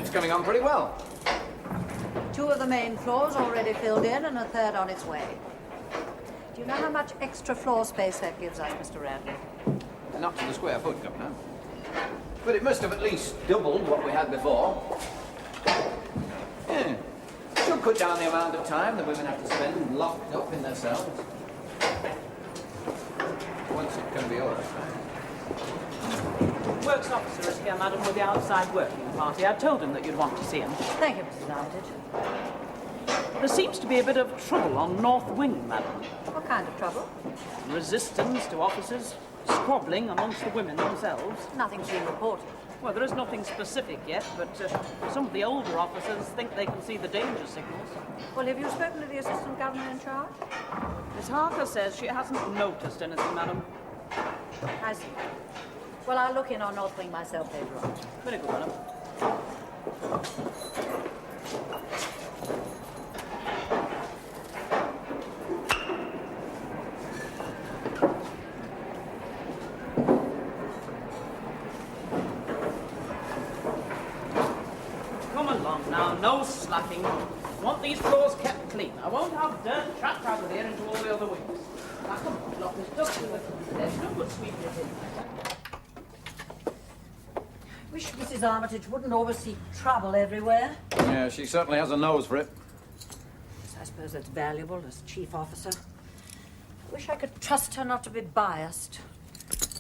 It's coming on pretty well. 2 of the main floors already filled in and a 3rd on its way. Do you know how much extra floor space that gives us, Mr. Randall? Not to the square foot, Governor. But it must have at least doubled what we had before. Yeah. Should cut down the amount of time the women have to spend locked up in their cells. Once it can be all right. Works officer is here, madam, with the outside working party. I told him that you'd want to see him. Thank you, Mrs. Armitage. There seems to be a bit of trouble on North Wing, madam. What kind of trouble? Resistance to officers, squabbling amongst the women themselves. Nothing's been reported. Well, there is nothing specific yet, but some of the older officers think they can see the danger signals. Well, have you spoken to the assistant governor in charge? Miss Harker says she hasn't noticed anything, madam. I see. Well, I'll look in on North Wing myself later on. Very good, madam. Come along now, no slacking. I want these floors kept clean. I won't have dirt trapped out of here into all the other wings. Now, come on, look, there's dust in the floor. There's no good sweeping it in. Wish Mrs. Armitage wouldn't always see trouble everywhere. Yeah, she certainly has a nose for it. Yes, I suppose that's valuable as chief officer. I wish I could trust her not to be biased.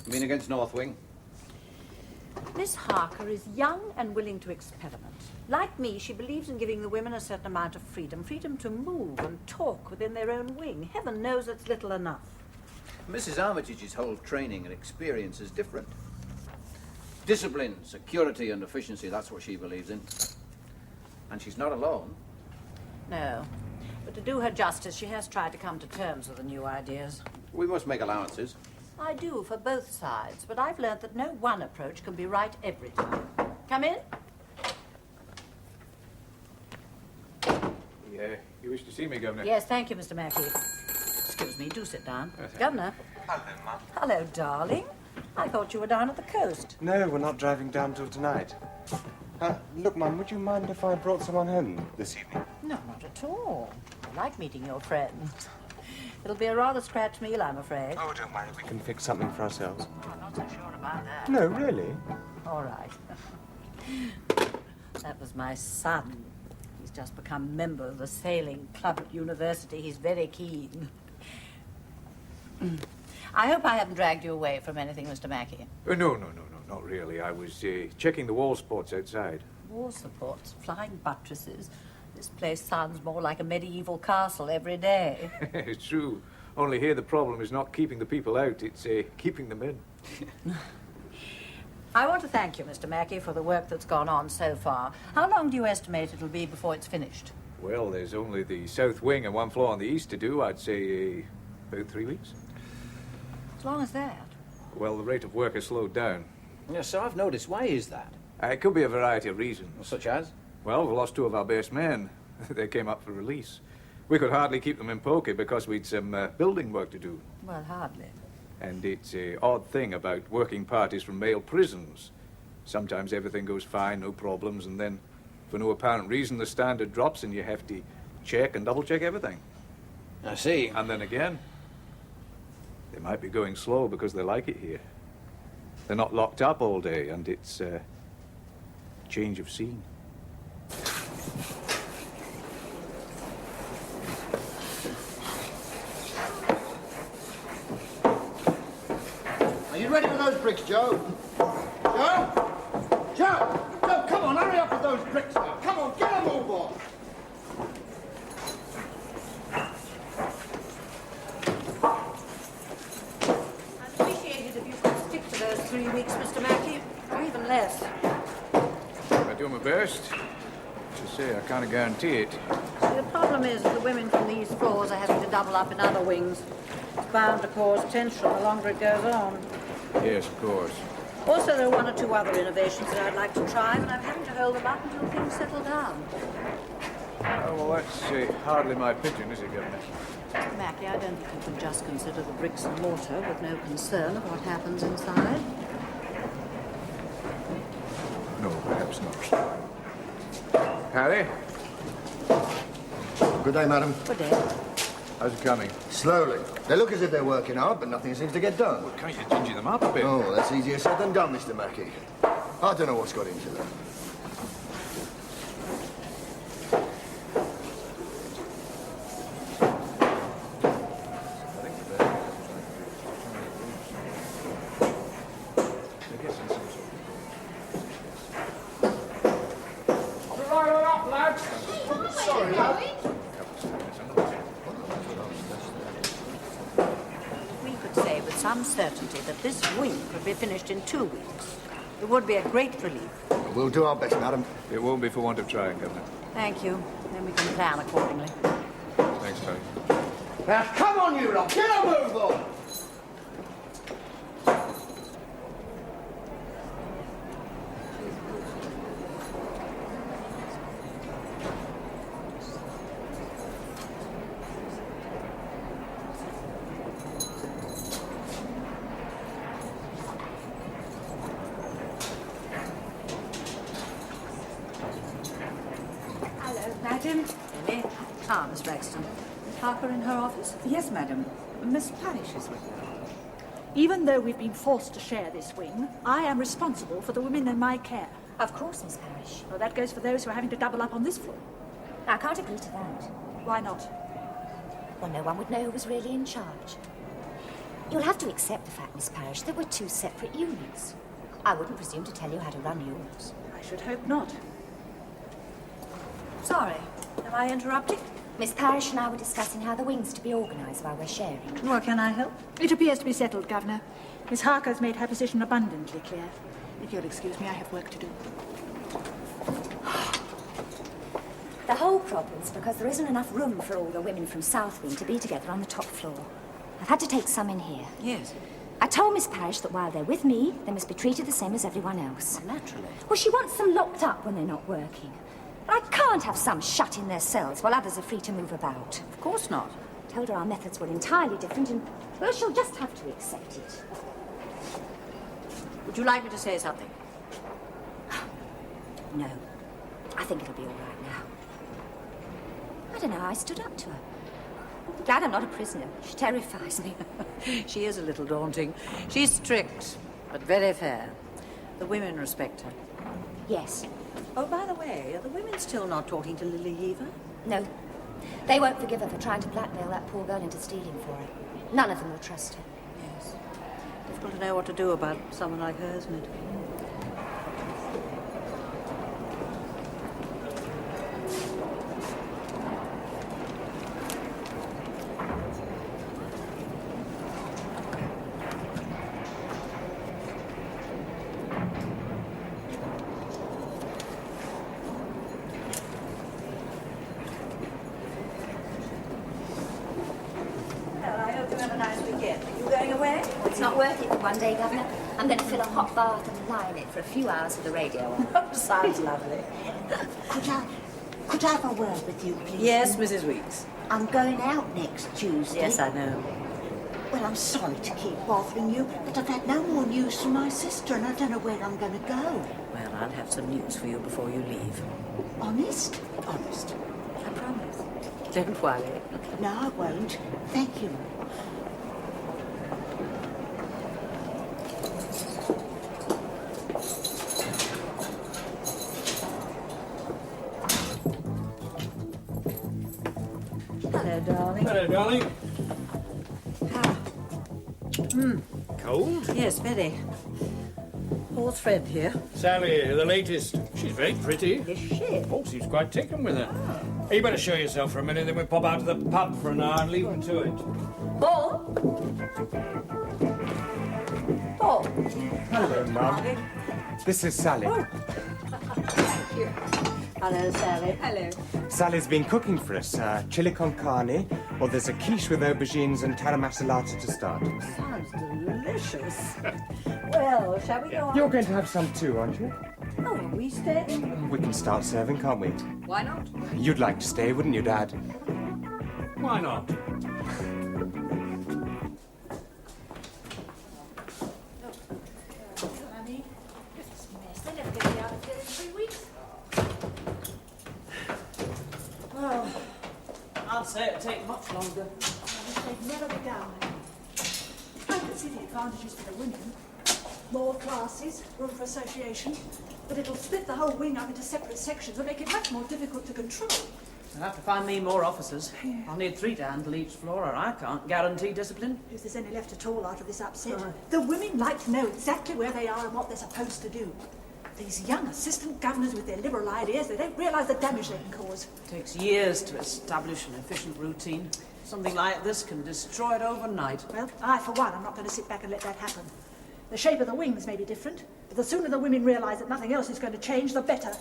You mean against North Wing? Miss Harker is young and willing to experiment. Like me, she believes in giving the women a certain amount of freedom. Freedom to move and talk within their own wing. Heaven knows it's little enough. Mrs. Armitage's whole training and experience is different. Discipline, security and efficiency, that's what she believes in. And she's not alone. No. But to do her justice, she has tried to come to terms with the new ideas. We must make allowances. I do, for both sides. But I've learned that no one approach can be right every time. Come in. Yeah, you wish to see me, Governor? Yes, thank you, Mr. Mackey. Excuse me, do sit down. Yes, Governor. Hello, Mum. Hello, darling. I thought you were down at the coast. No, we're not driving down till tonight. Look, Mum, would you mind if I brought someone home this evening? No, not at all. I like meeting your friends. It'll be a rather scratch meal, I'm afraid. Oh, don't worry, we can fix something for ourselves. I'm not so sure about that. No, really? All right. That was my son. He's just become a member of the sailing club at university. He's very keen. I hope I haven't dragged you away from anything, Mr. Mackey. No, not really. I was checking the wall sports outside. Wall supports, flying buttresses. This place sounds more like a medieval castle every day. It's true. Only here the problem is not keeping the people out, it's keeping them in. I want to thank you, Mr. Mackey, for the work that's gone on so far. How long do you estimate it'll be before it's finished? Well, there's only the south wing and one floor on the east to do. I'd say about 3 weeks. As long as that. Well, the rate of work has slowed down. Yeah, so I've noticed. Why is that? It could be a variety of reasons. Such as? Well, we lost 2 of our best men. They came up for release. We could hardly keep them in poker because we'd some building work to do. Well, hardly. And it's an odd thing about working parties from male prisons. Sometimes everything goes fine, no problems, and then, for no apparent reason, the standard drops and you have to check and double-check everything. I see. And then again, they might be going slow because they like it here. They're not locked up all day, and it's a change of scene. Are you ready with those bricks, Joe? Joe? Joe! Joe, come on, hurry up with those bricks now. Come on, get a move on. I'd appreciate it if you could stick to those 3 weeks, Mr. Mackey, or even less. I do my best. As I say, I can't guarantee it. See, the problem is that the women from these floors are having to double up in other wings. It's bound to cause tension the longer it goes on. Yes, of course. Also, there are 1 or 2 other innovations that I'd like to try, but I'm having to hold them up until things settle down. Well, that's hardly my pigeon, is it, Governor? Mr. Mackey, I don't think you can just consider the bricks and mortar with no concern of what happens inside. No, perhaps not. Harry, Good day, madam. Good day. how's it coming? Slowly. They look as if they're working hard, but nothing seems to get done. Can't you ginger them up a bit? Oh, that's easier said than done, Mr. Mackey. I don't know what's got into them. We could say with some certainty that this wing could be finished in 2 weeks. It would be a great relief. We'll do our best, madam. It won't be for want of trying, Governor. Thank you. Then we can plan accordingly. Thanks, Harry. Now, come on, you lot. Get a move on. Hello, madam. Lily. Ah, Miss Braxton. Is Harker in her office? Yes, madam. Miss Parish is with you. Even though we've been forced to share this wing, I am responsible for the women in my care. Of course, Miss Parish. Well, that goes for those who are having to double up on this floor. I can't agree to that. Why not? Well, no one would know who was really in charge. You'll have to accept the fact, Miss Parish, that we're 2 separate units. I wouldn't presume to tell you how to run yours. I should hope not. Sorry. Am I interrupting? Miss Parish and I were discussing how the wing's to be organised while we're sharing. What can I help? It appears to be settled, Governor. Miss Harker's made her position abundantly clear. If you'll excuse me, I have work to do. The whole problem's because there isn't enough room for all the women from South Wing to be together on the top floor. I've had to take some in here. Yes. I told Miss Parish that while they're with me, they must be treated the same as everyone else. Naturally. Well, she wants them locked up when they're not working. But I can't have some shut in their cells while others are free to move about. Of course not. Told her our methods were entirely different and, well, she'll just have to accept it. Would you like me to say something? No. I think it'll be all right now. I don't know how I stood up to her. Glad I'm not a prisoner. She terrifies me. She is a little daunting. She's strict, but very fair. The women respect her. Yes. Oh, by the way, are the women still not talking to Lily Yeaver? No. They won't forgive her for trying to blackmail that poor girl into stealing for her. None of them will trust her. Yes. Difficult to know what to do about someone like her, isn't it? Well, I hope you have a nice weekend. Are you going away? Well, it's not worth it for one day, Governor. I'm going to fill a hot bath and lie in it for a few hours with the radio on. Oh, sounds lovely. Could I have a word with you, please? Yes, Mrs. Weeks. I'm going out next Tuesday. Yes, I know. Well, I'm sorry to keep bothering you, but I've had no more news from my sister, and I don't know where I'm going to go. Well, I'll have some news for you before you leave. Honest? Honest. I promise. Don't worry. No, I won't. Thank you. Hello, darling. Hello, darling. Cold? Yes, very. Paul's friend here. Sally, the latest. She's very pretty. Is she? Paul seems quite taken with her. Hey, you better show yourself for a minute, then we'll pop out to the pub for an hour and leave them to it. Paul? Paul? Hello, Mum. This is Sally. Thank you. Hello, Sally. Hello. Sally's been cooking for us. Chili con carne, or there's a quiche with aubergines and taramasalata to start. Sounds delicious. Well, shall we go on? You're going to have some too, aren't you? Oh, are we staying? We can start serving, can't we? Why not? You'd like to stay, wouldn't you, Dad? Why not? say it'd take much longer. They'd never be down there. I can see the advantages for the women. More classes, room for association, but it'll split the whole wing up into separate sections and make it much more difficult to control. You'll have to find me more officers. I'll need 3 to handle each floor, or I can't guarantee discipline. If there's any left at all out of this upset, the women like to know exactly where they are and what they're supposed to do. These young assistant governors with their liberal ideas, they don't realise the damage they can cause. It takes years to establish an efficient routine. Something like this can destroy it overnight. Well, I, for one, am not going to sit back and let that happen. The shape of the wings may be different, but the sooner the women realise that nothing else is going to change, the better.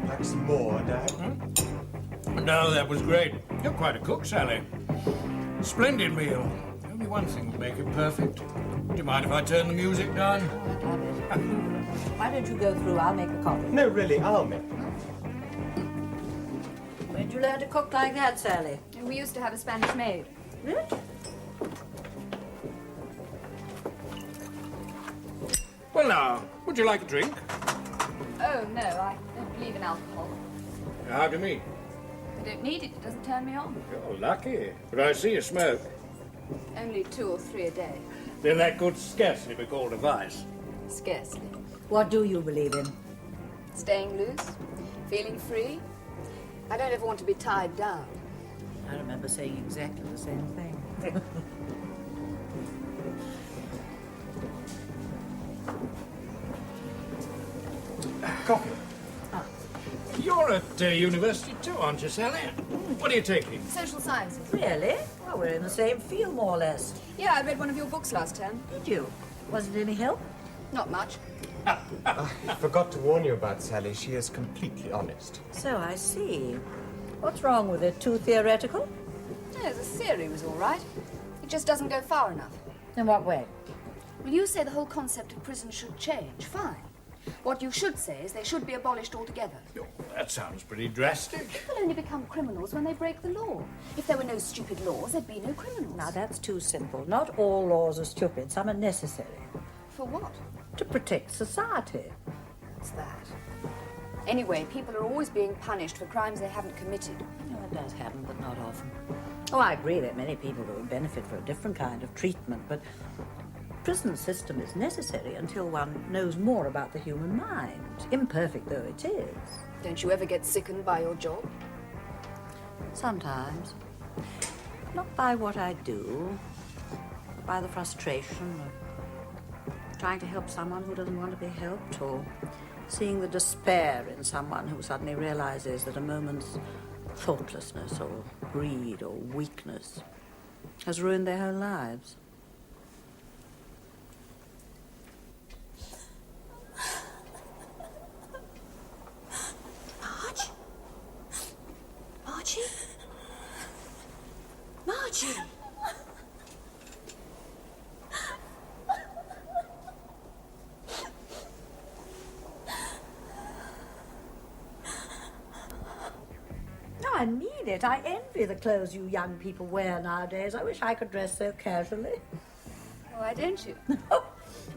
Like some more, Dad? No, that was great. You're quite a cook, Sally. Splendid meal. Only one thing will make it perfect. Do you mind if I turn the music down? Why don't you go through? I'll make the coffee. No, really, I'll make. When did you learn to cook like that, Sally? We used to have a Spanish maid. Really? Well, now, would you like a drink? Oh, no, I don't believe in alcohol. How do you mean? I don't need it. It doesn't turn me on. You're lucky. But I see you smoke. Only 2 or 3 a day. Then that could scarcely be called a vice. Scarcely. What do you believe in? Staying loose, feeling free. I don't ever want to be tied down. I remember saying exactly the same thing. Coffee. You're at university too, aren't you, Sally? What are you taking? Social sciences. Really? Well, we're in the same field, more or less. Yeah, I read one of your books last term. Did you? Was it any help? Not much. I forgot to warn you about Sally. She is completely honest. So I see. What's wrong with it? Too theoretical? No, the theory was all right. It just doesn't go far enough. In what way? Well, you say the whole concept of prison should change. Fine. What you should say is they should be abolished altogether. Oh, that sounds pretty drastic. People only become criminals when they break the law. If there were no stupid laws, there'd be no criminals. Now, that's too simple. Not all laws are stupid. Some are necessary. For what? To protect society. What's that? Anyway, people are always being punished for crimes they haven't committed. No, it does happen, but not often. Oh, I agree that many people would benefit from a different kind of treatment, but prison system is necessary until one knows more about the human mind, imperfect though it is. Don't you ever get sickened by your job? Sometimes. Not by what I do, but by the frustration of trying to help someone who doesn't want to be helped, or seeing the despair in someone who suddenly realizes that a moment's thoughtlessness or greed or weakness has ruined their whole lives. Margie! No, I mean it. I envy the clothes you young people wear nowadays. I wish I could dress so casually. Why don't you?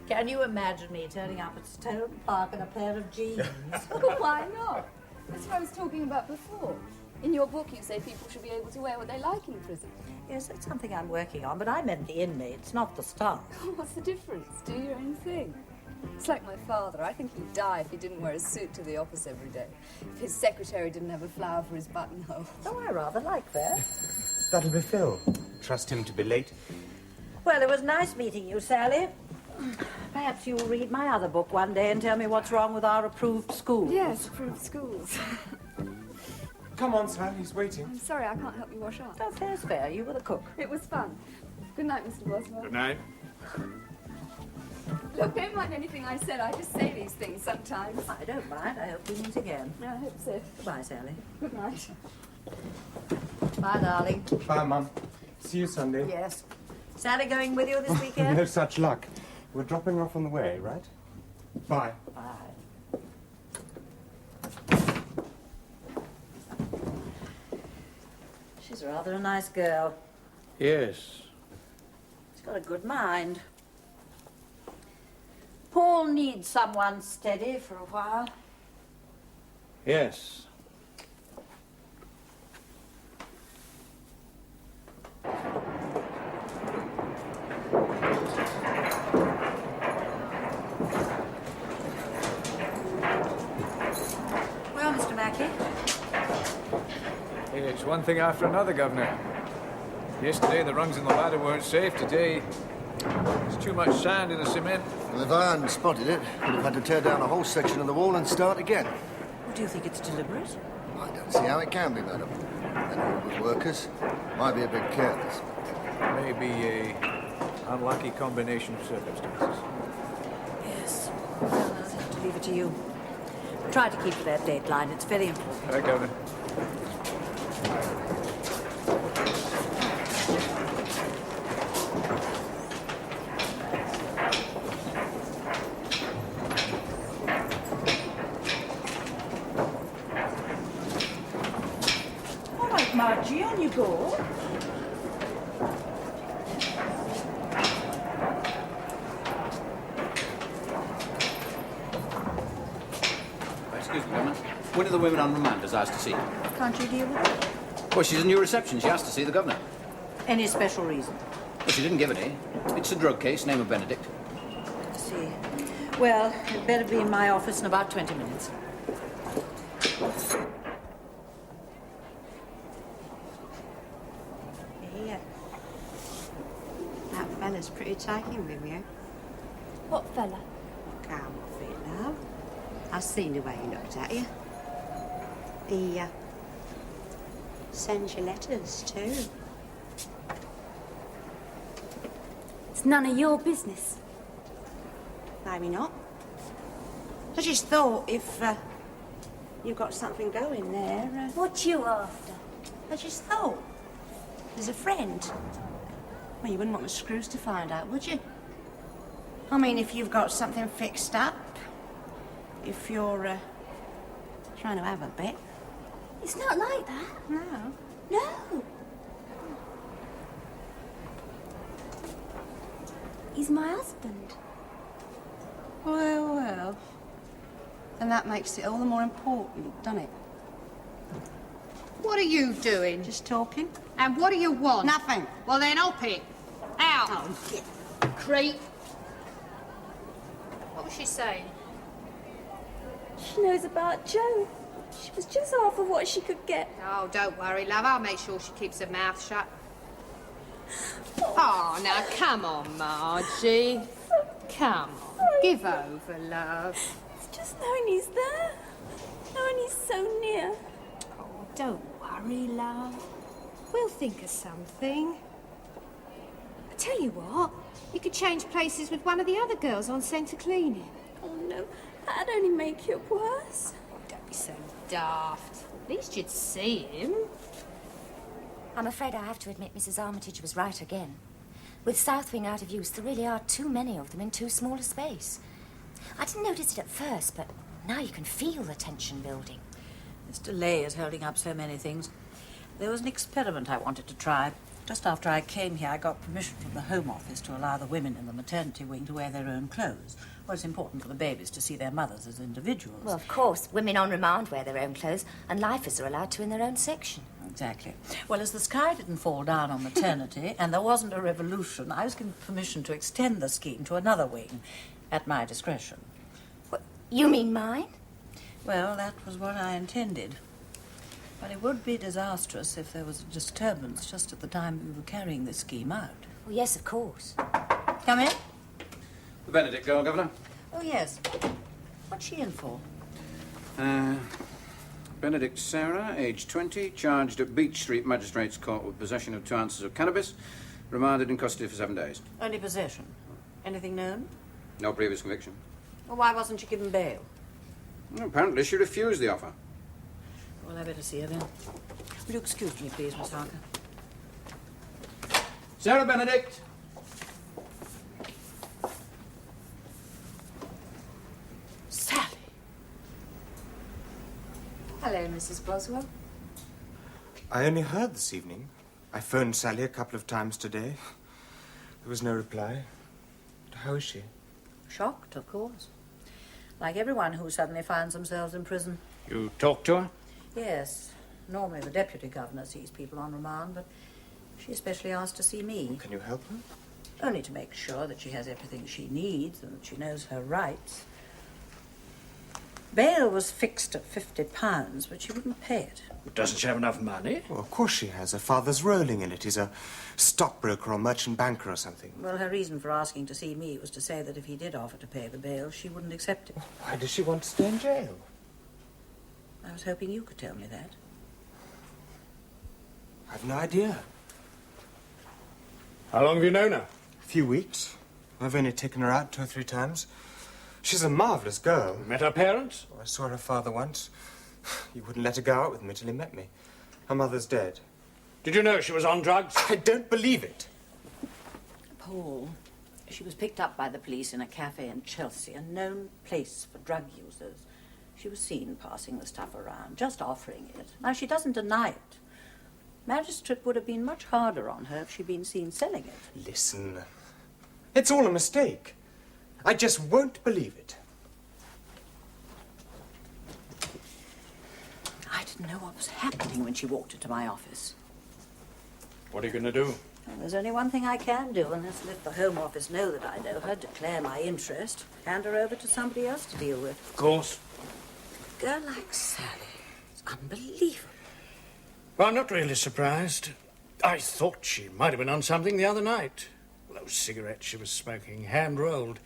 Can you imagine me turning up at Stone Park in a pair of jeans? Why not? That's what I was talking about before. In your book, you say people should be able to wear what they like in prison. Yes, that's something I'm working on, but I meant the inmates, not the staff. What's the difference? Do your own thing. It's like my father. I think he'd die if he didn't wear a suit to the office every day. If his secretary didn't have a flower for his buttonhole. Oh, I rather like that. That'll be Phil. Trust him to be late. Well, it was nice meeting you, Sally. Perhaps you'll read my other book one day and tell me what's wrong with our approved schools. Yes, approved schools. Come on, Sally, he's waiting. I'm sorry, I can't help you wash up. Oh, fair's fair. You were the cook. It was fun. Good night, Mr. Boswell. Good night. Look, don't mind anything I said. I just say these things sometimes. I don't mind. I hope we meet again. I hope so. Goodbye, Sally. Good night. Bye, darling. Bye, Mum. See you Sunday. Yes. Sally going with you this weekend? No such luck. We're dropping her off on the way, right? Bye. Bye. She's rather a nice girl. Yes. She's got a good mind. Poor all need someone steady for a while. Yes. Well, Mr. Mackey, It's one thing after another, Governor. Yesterday the rungs in the ladder weren't safe. Today there's too much sand in the cement. Well, if I hadn't spotted it, we'd have had to tear down a whole section of the wall and start again. do you think it's deliberate? I don't see how it can be, madam. Anyone with workers might be a bit careless. Maybe a unlucky combination of circumstances. Yes. Well, I'll have to leave it to you. Try to keep to that deadline. It's very important. Right, Governor. All right, Margie, on you go. Excuse me, Governor. One of the women on remand has asked to see you. Can't you deal with it? Well, she's in your reception. She asked to see the Governor. Any special reason? Well, she didn't give any. It's a drug case, name of Benedict. I see. Well, it better be in my office in about 20 minutes. Yeah. That fella's pretty taken with you. What fella? Come off it, love. I've seen the way he looked at you. He, sends you letters, too. It's none of your business. Maybe not. I just thought if, you've got something going there, What you after? I just thought. As a friend. Well, you wouldn't want the screws to find out, would you? I mean, if you've got something fixed up, if you're, trying to have a bet. It's not like that. No. No. He's my husband. Well, well. Then that makes it all the more important, doesn't it? What are you doing? Just talking. And what do you want? Nothing. Well, then up it. Out. Oh, Creep. What was she saying? She knows about Joe. She was just half of what she could get. Oh, don't worry, love. I'll make sure she keeps her mouth shut. Oh, now, come on, Margie. Come on. Give over, love. It's just knowing he's there. Knowing he's so near. Oh, don't worry, love. We'll think of something. I tell you what, you could change places with one of the other girls on centre cleaning. Oh, no. That'd only make it worse. Don't be so daft. At least you'd see him. I'm afraid I have to admit Mrs. Armitage was right again. With South Wing out of use, there really are too many of them in too small a space. I didn't notice it at first, but now you can feel the tension building. This delay is holding up so many things. There was an experiment I wanted to try. Just after I came here, I got permission from the Home Office to allow the women in the maternity wing to wear their own clothes. Well, it's important for the babies to see their mothers as individuals. Well, of course, women on remand wear their own clothes, and lifers are allowed to in their own section. Exactly. Well, as the sky didn't fall down on maternity, and there wasn't a revolution, I was given permission to extend the scheme to another wing, at my discretion. What, you mean mine? Well, that was what I intended. But it would be disastrous if there was a disturbance just at the time we were carrying this scheme out. Well, yes, of course. Come in. The Benedict girl, Governor. Oh, yes. What's she in for? Benedict Sarah, age 20, charged at Beach Street Magistrates Court with possession of 2 ounces of cannabis, remanded in custody for 7 days. Only possession. Anything known? No previous conviction. Well, why wasn't she given bail? Well, apparently she refused the offer. Well, I better see her then. Will you excuse me, please, Miss Harker? Sarah Benedict! Sally! Hello, Mrs. Boswell. I only heard this evening. I phoned Sally a couple of times today. There was no reply. How is she? Shocked, of course. Like everyone who suddenly finds themselves in prison. You talked to her? Yes. Normally the deputy governor sees people on remand, but she especially asked to see me. Can you help her? Only to make sure that she has everything she needs and that she knows her rights. Bail was fixed at £50, but she wouldn't pay it. Doesn't she have enough money? Well, of course she has. Her father's rolling in it. He's a stockbroker or merchant banker or something. Well, her reason for asking to see me was to say that if he did offer to pay the bail, she wouldn't accept it. Why does she want to stay in jail? I was hoping you could tell me that. I've no idea. How long have you known her? A few weeks. I've only taken her out 2 or 3 times. She's a marvellous girl. You met her parents? I saw her father once. He wouldn't let her go out with me till he met me. Her mother's dead. Did you know she was on drugs? I don't believe it. Paul, she was picked up by the police in a cafe in Chelsea, a known place for drug users. She was seen passing the stuff around, just offering it. Now, she doesn't deny it. Magistrate would have been much harder on her if she'd been seen selling it. Listen, it's all a mistake. I just won't believe it. I didn't know what was happening when she walked into my office. What are you going to do? Well, there's only one thing I can do, and that's let the Home Office know that I know her, declare my interest, hand her over to somebody else to deal with. Of course. A girl like Sally, it's unbelievable. Well, I'm not really surprised. I thought she might have been on something the other night. Those cigarettes she was smoking, hand-rolled.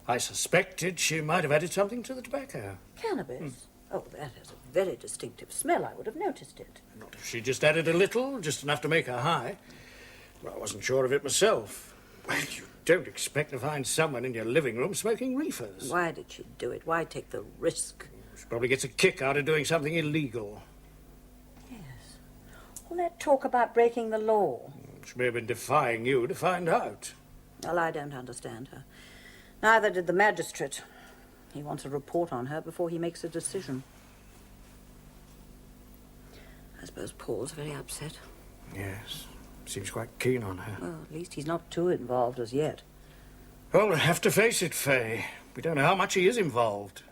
I suspected she might have added something to the tobacco. Cannabis? Oh, that has a very distinctive smell. I would have noticed it. Not if she just added a little, just enough to make her high. Well, I wasn't sure of it myself. Well, you don't expect to find someone in your living room smoking reefers. Why did she do it? Why take the risk? She probably gets a kick out of doing something illegal. Yes. All that talk about breaking the law. She may have been defying you to find out. Well, I don't understand her. Neither did the magistrate. He wants a report on her before he makes a decision. I suppose Paul's very upset. Yes. Seems quite keen on her. Well, at least he's not too involved as yet. Well, we'll have to face it, Faye. We don't know how much he is involved.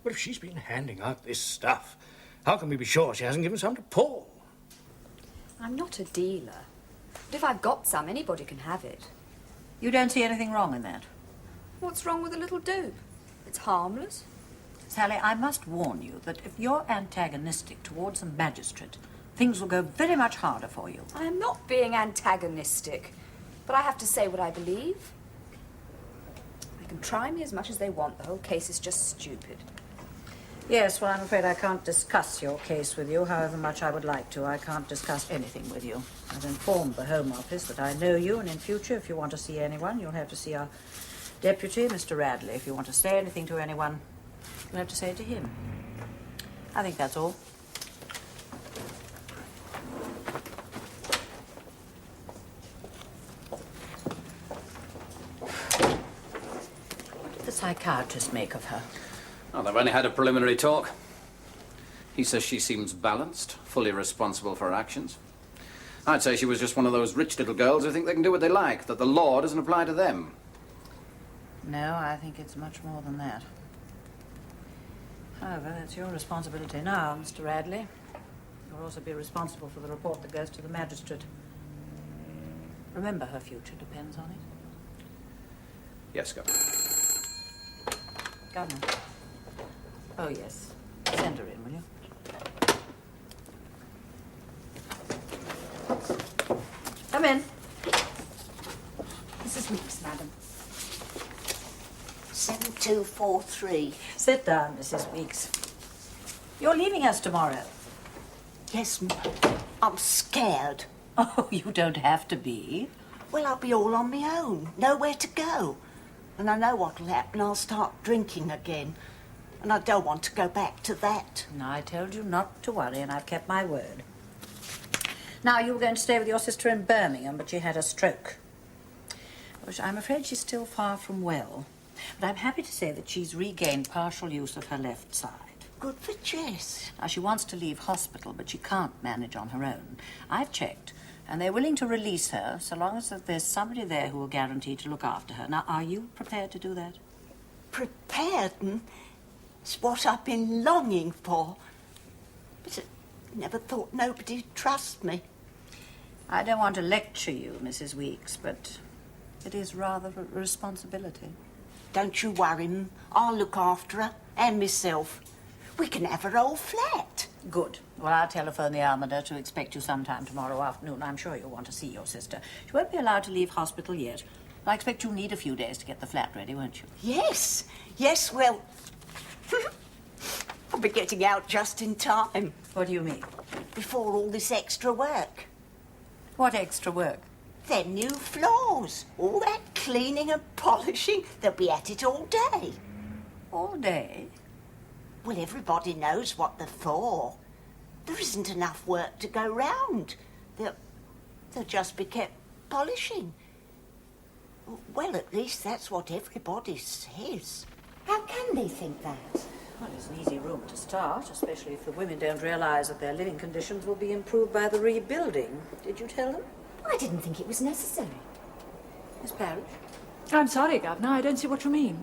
But if she's been handing out this stuff, how can we be sure she hasn't given some to Paul? I'm not a dealer. But if I've got some, anybody can have it. You don't see anything wrong in that? What's wrong with a little dope? It's harmless. Sally, I must warn you that if you're antagonistic towards the magistrate, things will go very much harder for you. I am not being antagonistic, but I have to say what I believe. They can try me as much as they want. The whole case is just stupid. Yes, well, I'm afraid I can't discuss your case with you, however much I would like to. I can't discuss anything with you. I've informed the Home Office that I know you, and in future, if you want to see anyone, you'll have to see our deputy, Mr. Radley. If you want to say anything to anyone, you'll have to say it to him. I think that's all. What did the psychiatrist make of her? Oh, they've only had a preliminary talk. He says she seems balanced, fully responsible for her actions. I'd say she was just one of those rich little girls who think they can do what they like, that the law doesn't apply to them. No, I think it's much more than that. However, that's your responsibility now, Mr. Radley. You'll also be responsible for the report that goes to the magistrate. Remember, her future depends on it. Yes, Governor. Governor. Oh, yes. Send her in, will you? Come in. Mrs. Weeks, madam. 7243. Sit down, Mrs. Weeks. You're leaving us tomorrow. Yes, I'm scared. Oh, you don't have to be. Well, I'll be all on my own. Nowhere to go. And I know what'll happen. I'll start drinking again. And I don't want to go back to that. No, I told you not to worry, and I've kept my word. Now, you were going to stay with your sister in Birmingham, but she had a stroke. Which I'm afraid she's still far from well. But I'm happy to say that she's regained partial use of her left side. Good for Jess. Now, she wants to leave hospital, but she can't manage on her own. I've checked, and they're willing to release her so long as there's somebody there who will guarantee to look after her. Now, are you prepared to do that? prepared and it's what I've been longing for. But I never thought nobody'd trust me. I don't want to lecture you, Mrs. Weeks, but it is rather a responsibility. Don't you worry, M. I'll look after her and myself. We can have her old flat. Good. Well, I'll telephone the Armada to expect you sometime tomorrow afternoon. I'm sure you'll want to see your sister. She won't be allowed to leave hospital yet. I expect you'll need a few days to get the flat ready, won't you? Yes. Yes, well... I'll be getting out just in time. What do you mean? Before all this extra work. What extra work? Them new floors. All that cleaning and polishing. They'll be at it all day. All day? Well, everybody knows what they're for. There isn't enough work to go round. They'll just be kept polishing. Well, at least that's what everybody says. How can they think that? Well, it's an easy room to start, especially if the women don't realise that their living conditions will be improved by the rebuilding. Did you tell them? I didn't think it was necessary. Miss Parrish? I'm sorry, Governor, I don't see what you mean.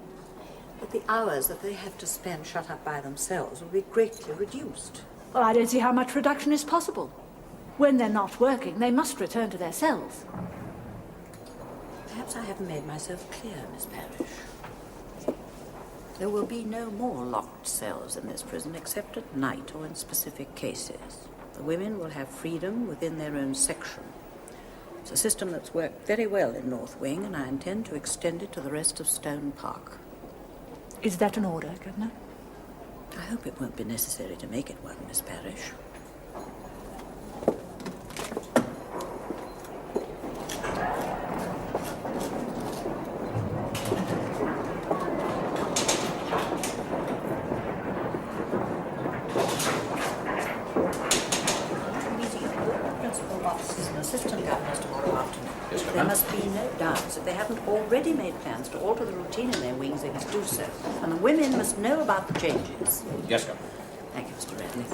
That the hours that they have to spend shut up by themselves will be greatly reduced. Well, I don't see how much reduction is possible. When they're not working, they must return to their cells. Perhaps I haven't made myself clear, Miss Parrish. There will be no more locked cells in this prison except at night or in specific cases. The women will have freedom within their own section. It's a system that's worked very well in North Wing, and I intend to extend it to the rest of Stone Park. Is that an order, Governor? I hope it won't be necessary to make it one, Miss Parrish. There must be no doubts. If they haven't already made plans to alter the routine in their wings, they must do so. And the women must know about the changes. Yes, Governor. Thank you, Mr. Radley.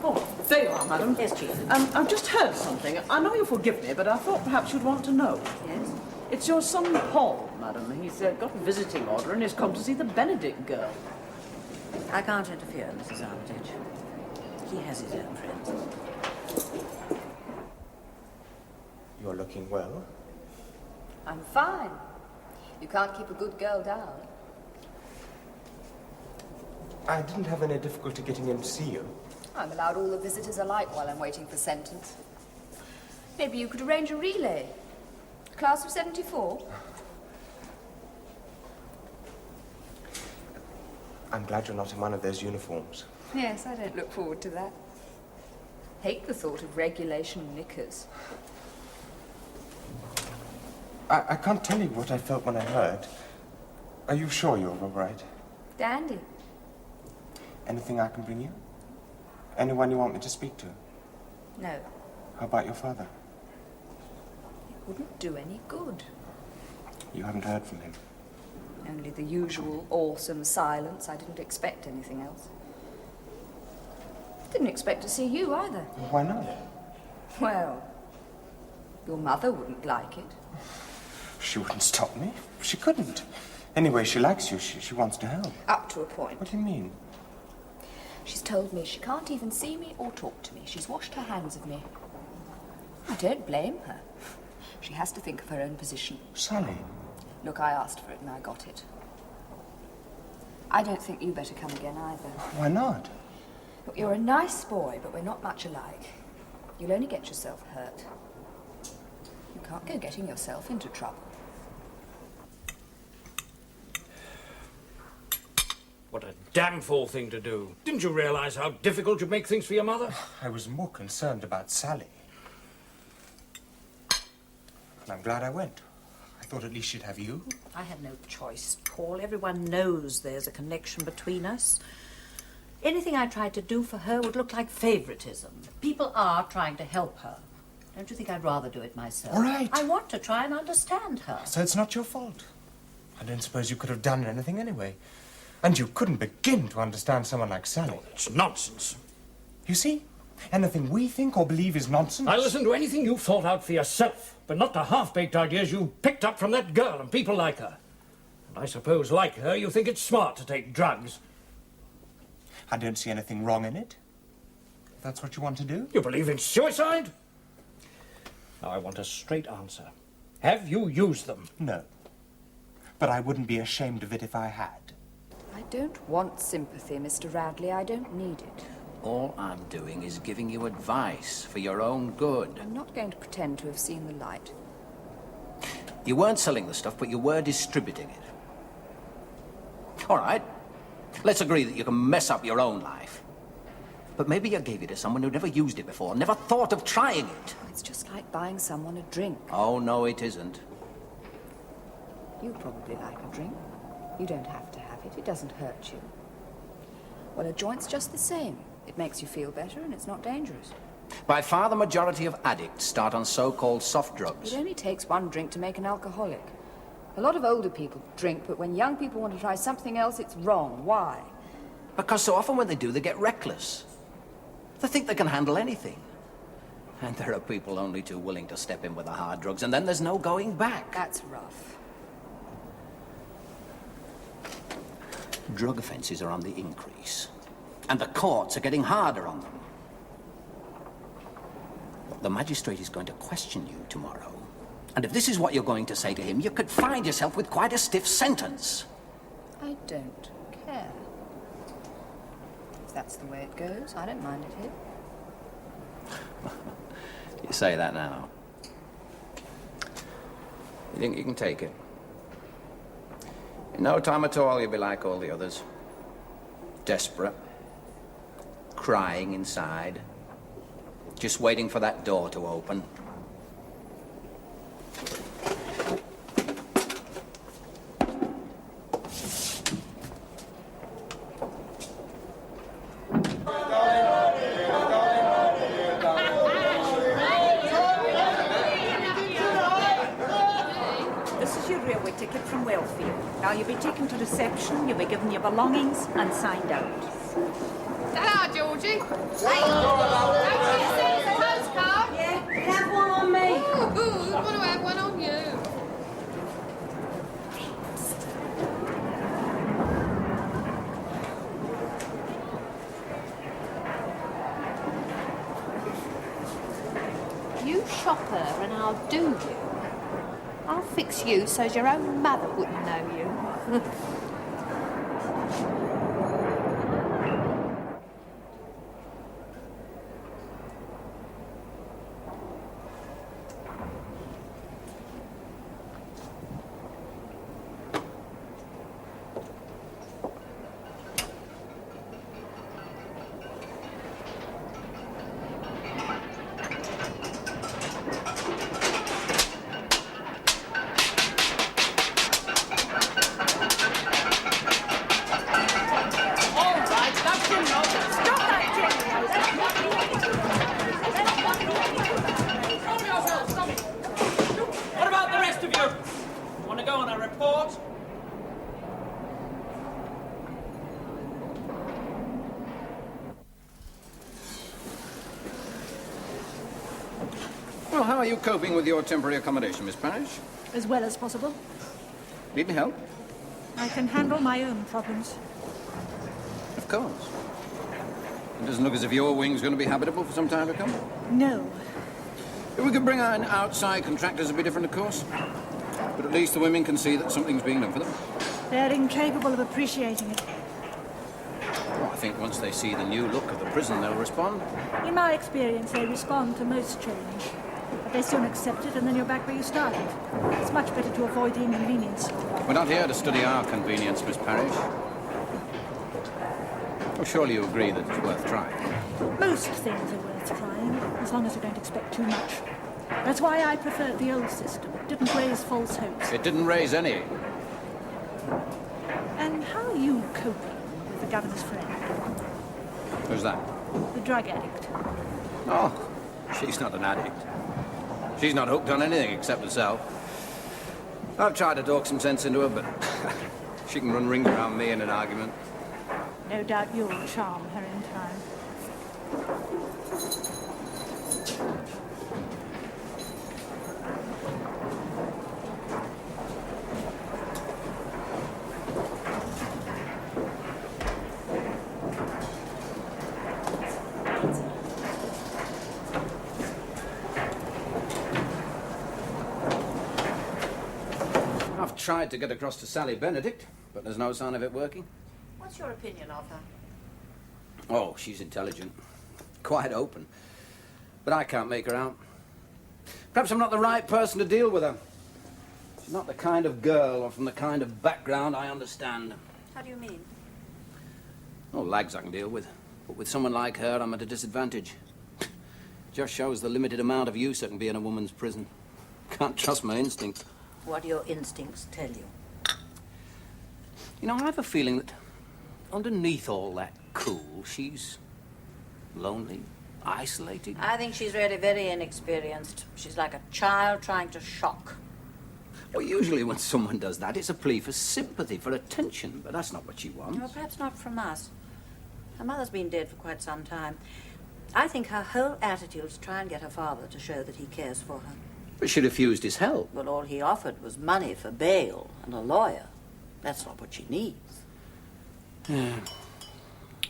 Oh, there you are, madam. Yes, Chief. I've just heard something. I know you'll forgive me, but I thought perhaps you'd want to know. Yes? It's your son, Paul, madam. He's got a visiting order and he's come to see the Benedict girl. I can't interfere, Mrs. Armitage. He has his own friends. You're looking well. I'm fine. You can't keep a good girl down. I didn't have any difficulty getting in to see you. I'm allowed all the visitors I like while I'm waiting for sentence. Maybe you could arrange a relay. Class of 74? I'm glad you're not in one of those uniforms. Yes, I don't look forward to that. Hate the thought of regulation knickers. I can't tell you what I felt when I heard. Are you sure you're all right? Dandy. Anything I can bring you? Anyone you want me to speak to? No, How about your father? it wouldn't do any good. You haven't heard from him? Only the usual awesome silence. I didn't expect anything else. Didn't expect to see you either. Why not? Well, your mother wouldn't like it. She wouldn't stop me. She couldn't. Anyway, she likes you. She wants to help. Up to a point. What do you mean? She's told me she can't even see me or talk to me. She's washed her hands of me. I don't blame her. She has to think of her own position. Sally. Look, I asked for it and I got it. I don't think you better come again either. Why not? Look, you're a nice boy, but we're not much alike. You'll only get yourself hurt. You can't go getting yourself into trouble. What a damn fool thing to do. Didn't you realise how difficult you make things for your mother? I was more concerned about Sally. And I'm glad I went. I thought at least she'd have you. I had no choice, Paul. Everyone knows there's a connection between us. Anything I tried to do for her would look like favoritism. People are trying to help her. Don't you think I'd rather do it myself? All right. I want to try and understand her. So it's not your fault. I don't suppose you could have done anything anyway. And you couldn't begin to understand someone like Sally. It's nonsense. You see? Anything we think or believe is nonsense. I listen to anything you've thought out for yourself, but not the half-baked ideas you picked up from that girl and people like her. And I suppose, like her, you think it's smart to take drugs. I don't see anything wrong in it. If that's what you want to do. You believe in suicide? Now, I want a straight answer. Have you used them? No. But I wouldn't be ashamed of it if I had. I don't want sympathy, Mr. Radley. I don't need it. All I'm doing is giving you advice for your own good. I'm not going to pretend to have seen the light. You weren't selling the stuff, but you were distributing it. All right. Let's agree that you can mess up your own life. But maybe you gave it to someone who never used it before, never thought of trying it. It's just like buying someone a drink. Oh, no, it isn't. You probably like a drink. You don't have to have it. It doesn't hurt you. Well, a joint's just the same. It makes you feel better and it's not dangerous. By far the majority of addicts start on so-called soft drugs. It only takes one drink to make an alcoholic. A lot of older people drink, but when young people want to try something else, it's wrong. Why? Because so often when they do, they get reckless. They think they can handle anything. And there are people only too willing to step in with the hard drugs, and then there's no going back. That's rough. Drug offences are on the increase. And the courts are getting harder on them. The magistrate is going to question you tomorrow. And if this is what you're going to say to him, you could find yourself with quite a stiff sentence. I don't care. If that's the way it goes, I don't mind it here. You say that now. You think you can take it? In no time at all, you'll be like all the others. Desperate. Crying inside. Just waiting for that door to open. This is your railway ticket from Wellfield. Now you'll be taken to reception, you'll be given your belongings and signed out. Ta-da, Georgie. Yeah, have one on me. Oh, good. I want to have one on you. You shop her and I'll do you. I'll fix you so's your own mother wouldn't know you. What about the rest of you? Want to go on a report? Well, how are you coping with your temporary accommodation, Miss Parrish? As well as possible. Need any help? I can handle my own problems. Of course. It doesn't look as if your wing's going to be habitable for some time to come. No. If we could bring in outside contractors, it'd be different, of course. But at least the women can see that something's being done for them. They're incapable of appreciating it. Well, I think once they see the new look of the prison, they'll respond. In my experience, they respond to most change. But they soon accept it, and then you're back where you started. It's much better to avoid the inconvenience. We're not here to study our convenience, Miss Parrish. Well, surely you agree that it's worth trying. Most things are worth trying, as long as you don't expect too much. That's why I preferred the old system. It didn't raise false hopes. It didn't raise any. And how are you coping with the governor's friend? Who's that? The drug addict. Oh, she's not an addict. She's not hooked on anything except herself. I've tried to talk some sense into her, but she can run rings around me in an argument. No doubt you'll charm her in time. tried to get across to Sally Benedict, but there's no sign of it working. What's your opinion of her? Oh, she's intelligent. Quite open. But I can't make her out. Perhaps I'm not the right person to deal with her. She's not the kind of girl or from the kind of background I understand. How do you mean? Oh, lags I can deal with. But with someone like her, I'm at a disadvantage. Just shows the limited amount of use that can be in a woman's prison. Can't trust my instincts. What do your instincts tell you? You know, I have a feeling that underneath all that cool, she's lonely, isolated. I think she's really very inexperienced. She's like a child trying to shock. Well, usually when someone does that, it's a plea for sympathy, for attention, but that's not what she wants. Well, perhaps not from us. Her mother's been dead for quite some time. I think her whole attitude is to try and get her father to show that he cares for her. But she refused his help. Well, all he offered was money for bail and a lawyer. That's not what she needs. Yeah.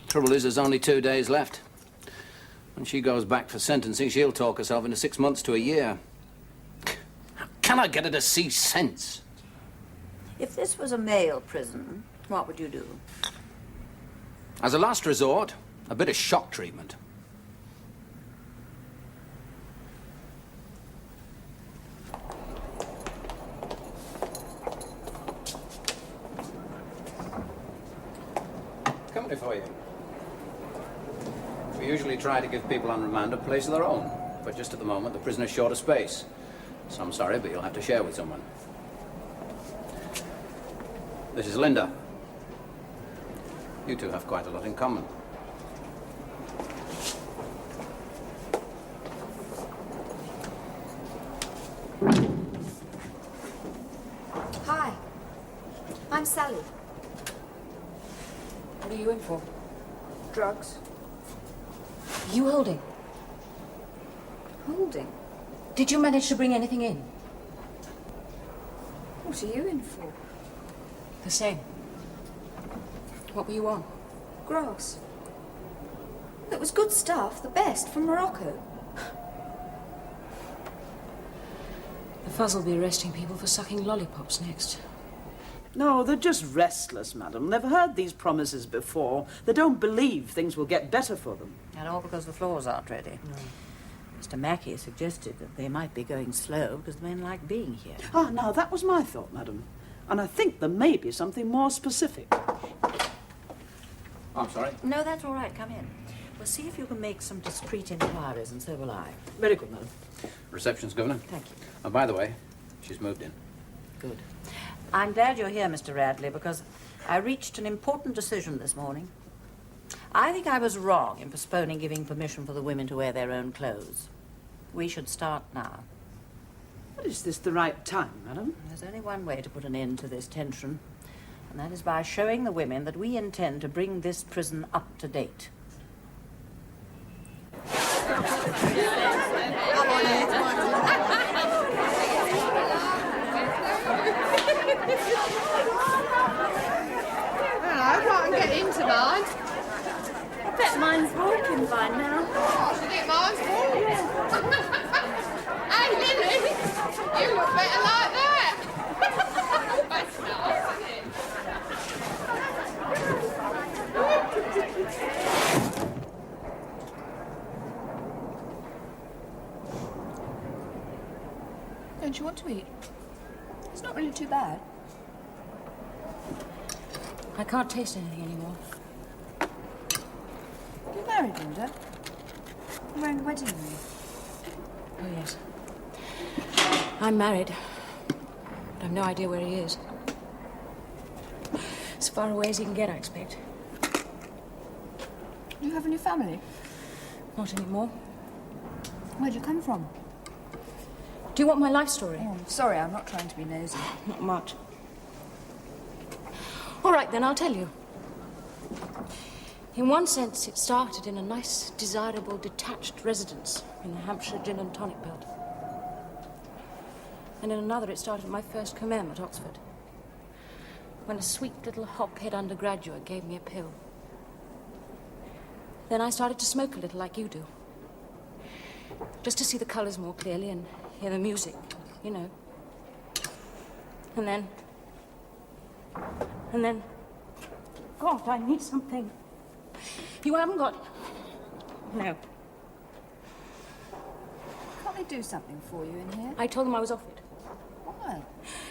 Trouble is, there's only 2 days left. When she goes back for sentencing, she'll talk herself into 6 months to a year. How can I get her to see sense? If this was a male prison, what would you do? As a last resort, a bit of shock treatment. Company for you. We usually try to give people on remand a place of their own, but just at the moment the prisoner's short of space. So I'm sorry, but you'll have to share with someone. This is Linda. You two have quite a lot in common. Hi. I'm Sally. What are you in for? Drugs. You holding? Holding? Did you manage to bring anything in? What are you in for? The same. What were you on? Grass. It was good stuff, the best, from Morocco. The fuzz will be arresting people for sucking lollipops next. No, they're just restless, madam. They've heard these promises before. They don't believe things will get better for them. And all because the floors aren't ready. No. Mr. Mackey suggested that they might be going slow because the men like being here. Ah, now, that was my thought, madam. And I think there may be something more specific. I'm sorry. No, that's all right. Come in. We'll see if you can make some discreet inquiries, and so will I. Very good, madam. Reception's Governor. Thank you. Oh, by the way, she's moved in. Good. I'm glad you're here, Mr. Radley, because I reached an important decision this morning. I think I was wrong in postponing giving permission for the women to wear their own clothes. We should start now. But is this the right time, madam? There's only one way to put an end to this tension, and that is by showing the women that we intend to bring this prison up to date. I can't get into mine. I bet mine's working by now. Oh, I think mine's full. Hey, Lily, you look better like that. That's nice, isn't it? Don't you want to eat? It's not really too bad. I can't taste anything anymore. You're married, Linda? You're wearing a wedding ring. Oh, yes. I'm married. But I've no idea where he is. As far away as he can get, I expect. You have a new family? Not anymore. Where'd you come from? Do you want my life story? Oh, I'm sorry, I'm not trying to be nosy. Not much. All right, then, I'll tell you. In one sense, it started in a nice, desirable, detached residence in the Hampshire gin and tonic belt. And in another, it started my first commem at Oxford, when a sweet little hop-head undergraduate gave me a pill. Then I started to smoke a little like you do, just to see the colours more clearly and hear the music, you know. And then, And then, God, I need something. You haven't got... No. Can't they do something for you in here? I told them I was off it. Why?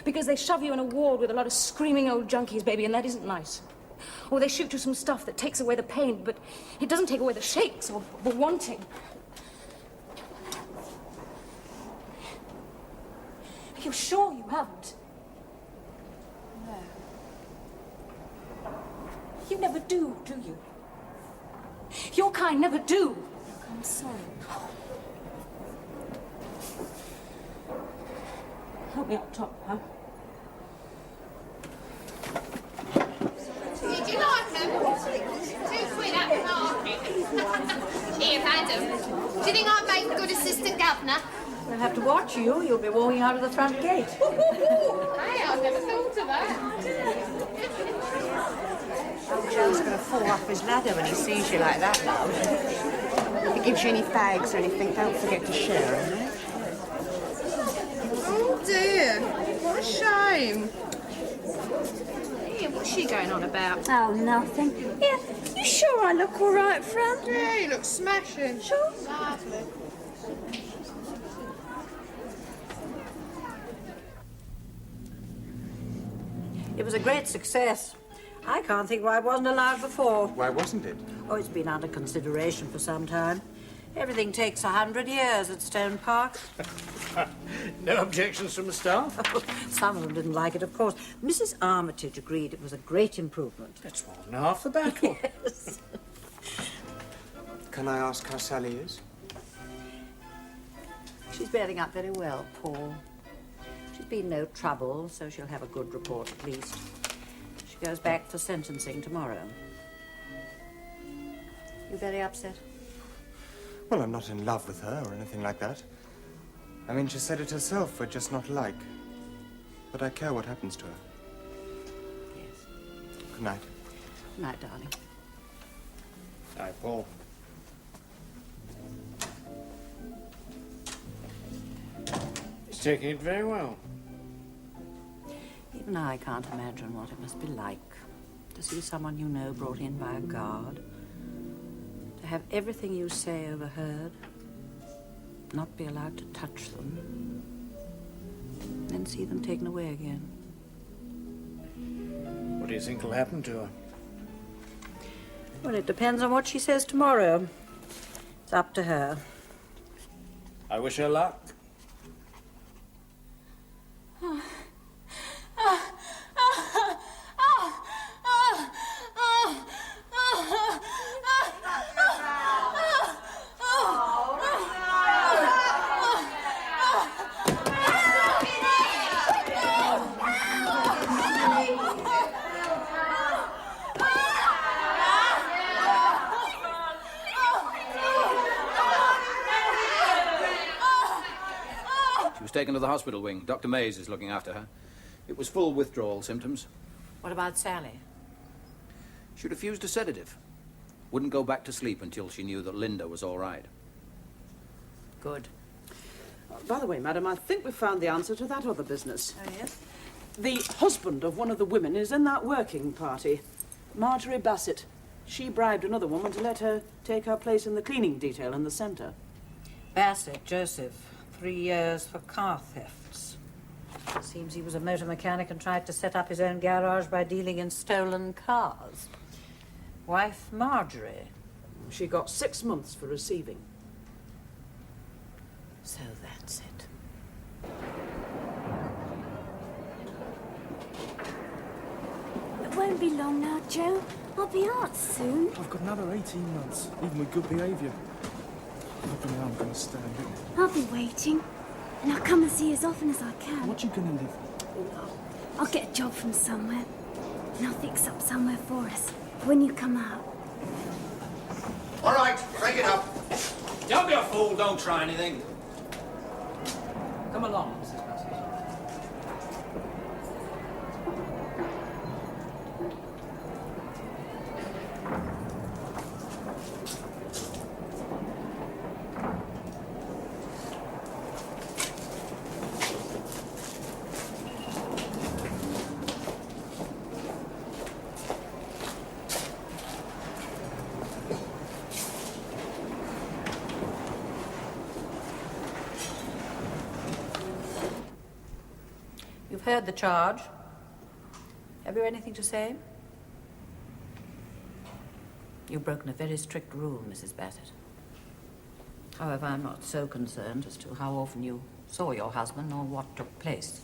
Because they shove you in a ward with a lot of screaming old junkies, baby, and that isn't nice. Or they shoot you some stuff that takes away the pain, but it doesn't take away the shakes or the wanting. Are you sure you haven't? No. You never do you? Your kind never do. I'm sorry. Help me up top, huh? Did you like them? Too sweet at the market. Here, Adam. Do you think I'd make a good assistant governor? We'll have to watch you. You'll be walking out of the front gate. Hey, I've never thought of that. Old Joe's going to fall off his ladder when he sees you like that, love. If he gives you any fags or anything, don't forget to share them, eh? Oh dear, what a shame. Here, what's she going on about? Oh, nothing. Yeah, you sure I look all right, Fran? Yeah, you look smashing. Sure. Lovely. It was a great success. I can't think why it wasn't allowed before. Why wasn't it? Oh, it's been under consideration for some time. Everything takes 100 years at Stone Park. No objections from the staff? Some of them didn't like it, of course. Mrs. Armitage agreed it was a great improvement. That's more than half the battle. Yes. Can I ask how Sally is? She's bearing up very well, Paul. She's been no trouble, so she'll have a good report at least. She goes back for sentencing tomorrow. You very upset? Well, I'm not in love with her or anything like that. I mean, she said it herself, we're just not alike. But I care what happens to her. Yes. Good night. Good night, darling. Hi, Paul. He's taking it very well. Even I can't imagine what it must be like to see someone you know brought in by a guard, to have everything you say overheard, not be allowed to touch them, then see them taken away again. What do you think will happen to her? Well, it depends on what she says tomorrow. It's up to her. I wish her luck. She was taken to the hospital wing. Dr. Mays is looking after her. It was full withdrawal symptoms. What about Sally? She refused a sedative. Wouldn't go back to sleep until she knew that Linda was all right. Good. By the way, madam, I think we've found the answer to that other business. Oh, yes? The husband of one of the women is in that working party. Marjorie Bassett. She bribed another woman to let her take her place in the cleaning detail in the centre. Bassett, Joseph. 3 years for car thefts. Seems he was a motor mechanic and tried to set up his own garage by dealing in stolen cars. Wife, Marjorie. She got 6 months for receiving. So that's it. It won't be long now, Joe. I'll be out soon. I've got another 18 months, even with good behaviour. I don't know how I'm going to stand it. I'll be waiting. And I'll come and see as often as I can. What you going to live? I'll get a job from somewhere. And I'll fix up somewhere for us when you come out. All right, break it up. Don't be a fool. Don't try anything. Come along, Mrs. Bassett. You've heard the charge. Have you anything to say? You've broken a very strict rule, Mrs. Bassett. However, I'm not so concerned as to how often you saw your husband or what took place.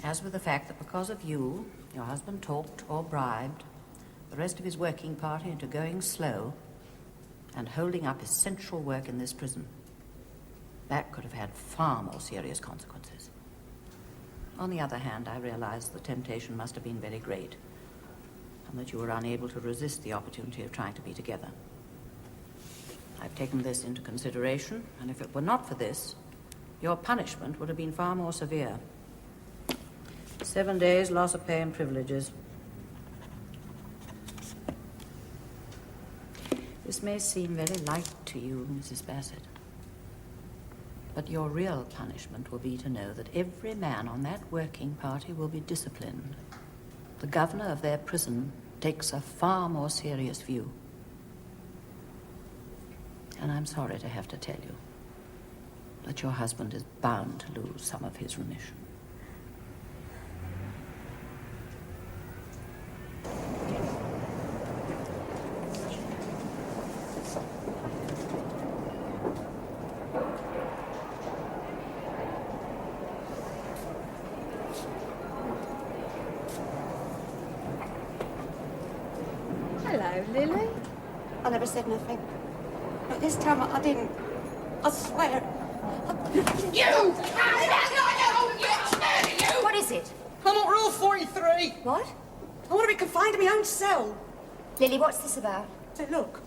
As with the fact that because of you, your husband talked or bribed the rest of his working party into going slow and holding up essential work in this prison. That could have had far more serious consequences. On the other hand, I realize the temptation must have been very great, and that you were unable to resist the opportunity of trying to be together. I've taken this into consideration, and if it were not for this, your punishment would have been far more severe. 7 days loss of pay and privileges. This may seem very light to you, Mrs. Bassett, but your real punishment will be to know that every man on that working party will be disciplined. The governor of their prison takes a far more serious view. And I'm sorry to have to tell you that your husband is bound to lose some of his remission. Hello, Lily. I never said nothing. But this time I didn't. I swear. You! What is it? I'm on Rule 43. What? I want to be confined to my own cell. Lily, what's this about? Say, look,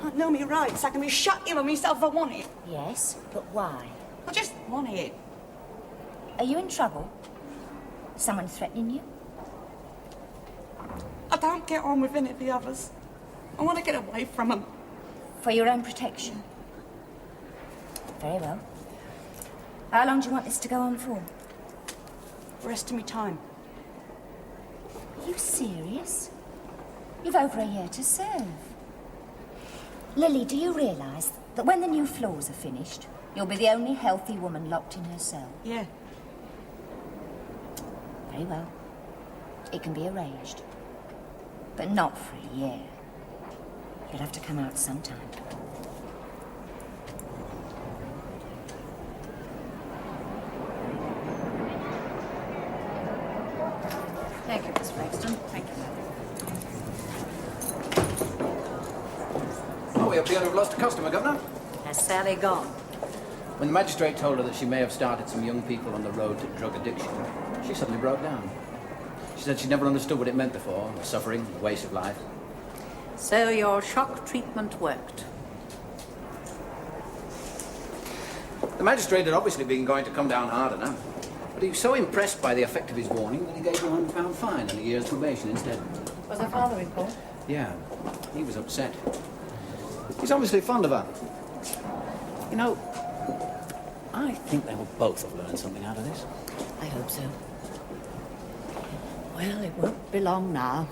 I know me rights. I can be shut in on myself if I want it. Yes, but why? I just want it. Are you in trouble? Someone threatening you? I don't get on with any of the others. I want to get away from them. For your own protection? Very well. How long do you want this to go on for? The rest of me time. Are you serious? You've over a year to serve. Lily, do you realise that when the new floors are finished, you'll be the only healthy woman locked in her cell? Yeah. Very well. It can be arranged. But not for a year. You'll have to come out sometime. Thank you, Miss Braxton. Thank you. Oh, we appear to have lost a customer, Governor. Has Sally gone? When the magistrate told her that she may have started some young people on the road to drug addiction, she suddenly broke down. She said she never understood what it meant before, suffering, the waste of life. So your shock treatment worked. The magistrate had obviously been going to come down hard on her, but he was so impressed by the effect of his warning that he gave her a £100 fine and a year's probation instead. Was her father in court? Yeah, he was upset. He's obviously fond of her. You know, I think they will both have learned something out of this. I hope so. Well, it won't be long now.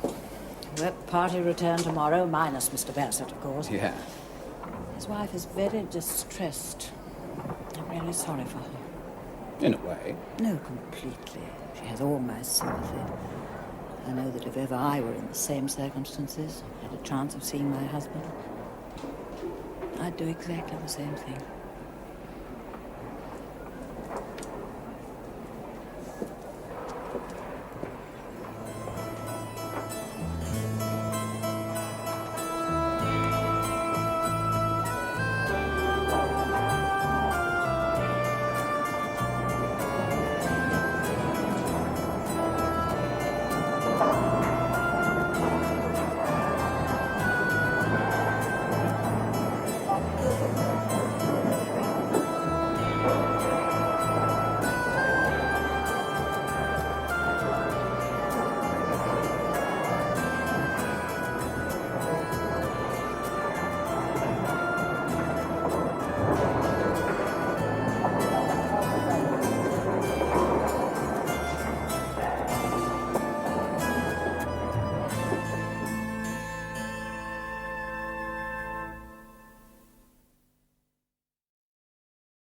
Work party return tomorrow, minus Mr. Bassett, of course. Yeah. His wife is very distressed. I'm really sorry for her. In a way. No, completely. She has all my sympathy. I know that if ever I were in the same circumstances, had a chance of seeing my husband, I'd do exactly the same thing.